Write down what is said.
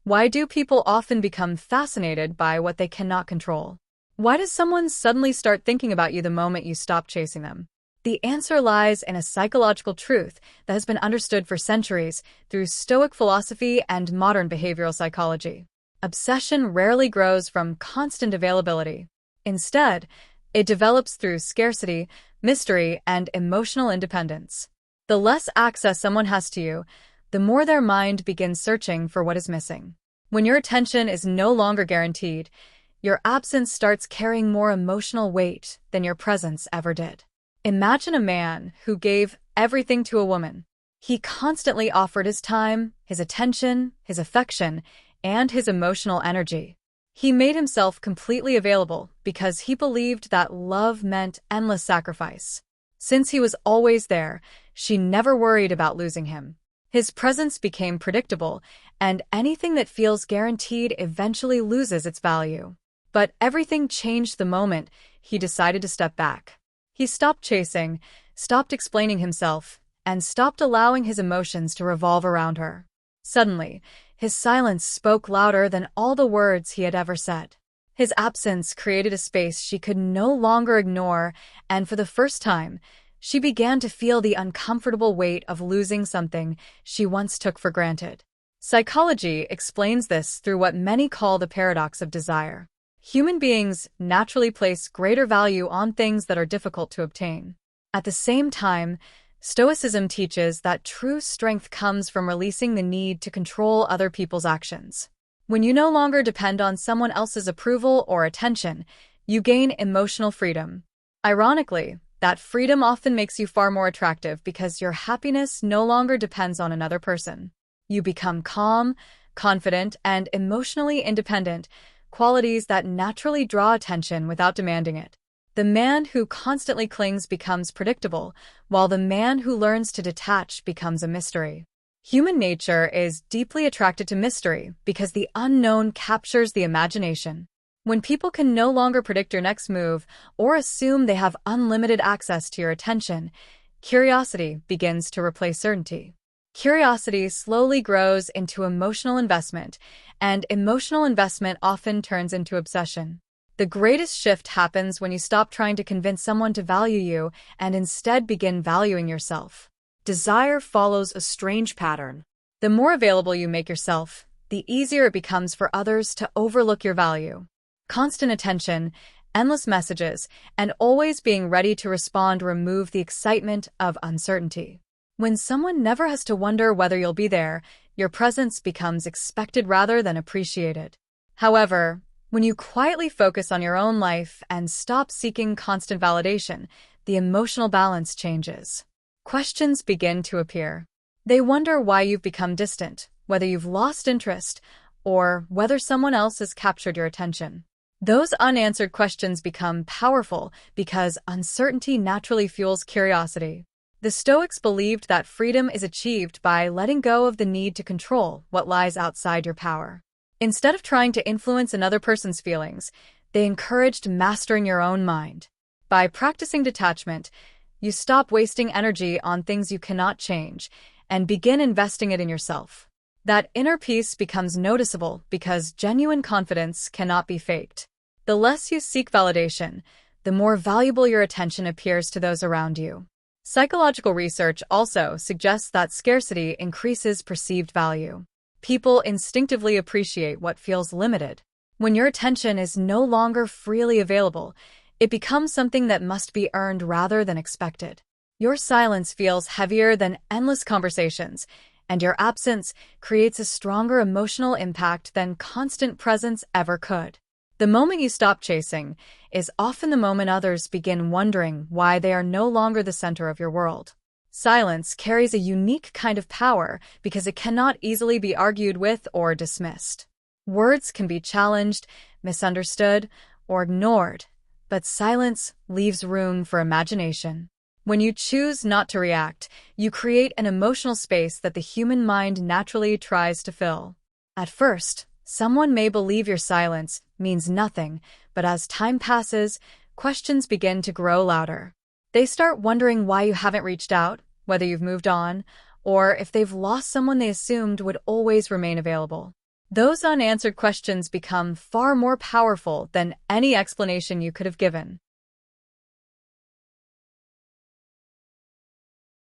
Why do people often become fascinated by what they cannot control? Why does someone suddenly start thinking about you the moment you stop chasing them? The answer lies in a psychological truth that has been understood for centuries through Stoic philosophy and modern behavioral psychology. Obsession rarely grows from constant availability. Instead, it develops through scarcity, mystery, and emotional independence. The less access someone has to you, the more their mind begins searching for what is missing. When your attention is no longer guaranteed, your absence starts carrying more emotional weight than your presence ever did. Imagine a man who gave everything to a woman. He constantly offered his time, his attention, his affection, and his emotional energy. He made himself completely available because he believed that love meant endless sacrifice. Since he was always there, she never worried about losing him. His presence became predictable, and anything that feels guaranteed eventually loses its value. But everything changed the moment he decided to step back. He stopped chasing, stopped explaining himself, and stopped allowing his emotions to revolve around her. Suddenly, his silence spoke louder than all the words he had ever said. His absence created a space she could no longer ignore, and for the first time, she began to feel the uncomfortable weight of losing something she once took for granted. Psychology explains this through what many call the paradox of desire. Human beings naturally place greater value on things that are difficult to obtain. At the same time, Stoicism teaches that true strength comes from releasing the need to control other people's actions. When you no longer depend on someone else's approval or attention, you gain emotional freedom. Ironically, that freedom often makes you far more attractive because your happiness no longer depends on another person. You become calm, confident, and emotionally independent, qualities that naturally draw attention without demanding it. The man who constantly clings becomes predictable, while the man who learns to detach becomes a mystery. Human nature is deeply attracted to mystery because the unknown captures the imagination. When people can no longer predict your next move or assume they have unlimited access to your attention, curiosity begins to replace certainty. Curiosity slowly grows into emotional investment, and emotional investment often turns into obsession. The greatest shift happens when you stop trying to convince someone to value you and instead begin valuing yourself. Desire follows a strange pattern. The more available you make yourself, the easier it becomes for others to overlook your value. Constant attention, endless messages, and always being ready to respond remove the excitement of uncertainty. When someone never has to wonder whether you'll be there, your presence becomes expected rather than appreciated. However, when you quietly focus on your own life and stop seeking constant validation, the emotional balance changes. Questions begin to appear. They wonder why you've become distant, whether you've lost interest, or whether someone else has captured your attention. Those unanswered questions become powerful because uncertainty naturally fuels curiosity. The Stoics believed that freedom is achieved by letting go of the need to control what lies outside your power. Instead of trying to influence another person's feelings, they encouraged mastering your own mind. By practicing detachment, you stop wasting energy on things you cannot change and begin investing it in yourself. That inner peace becomes noticeable because genuine confidence cannot be faked. The less you seek validation, the more valuable your attention appears to those around you. Psychological research also suggests that scarcity increases perceived value. People instinctively appreciate what feels limited. When your attention is no longer freely available, it becomes something that must be earned rather than expected. Your silence feels heavier than endless conversations, and your absence creates a stronger emotional impact than constant presence ever could. The moment you stop chasing is often the moment others begin wondering why they are no longer the center of your world. Silence carries a unique kind of power because it cannot easily be argued with or dismissed. Words can be challenged, misunderstood, or ignored, but silence leaves room for imagination. When you choose not to react, you create an emotional space that the human mind naturally tries to fill. At first, someone may believe your silence means nothing, but as time passes, questions begin to grow louder. They start wondering why you haven't reached out, whether you've moved on, or if they've lost someone they assumed would always remain available. Those unanswered questions become far more powerful than any explanation you could have given.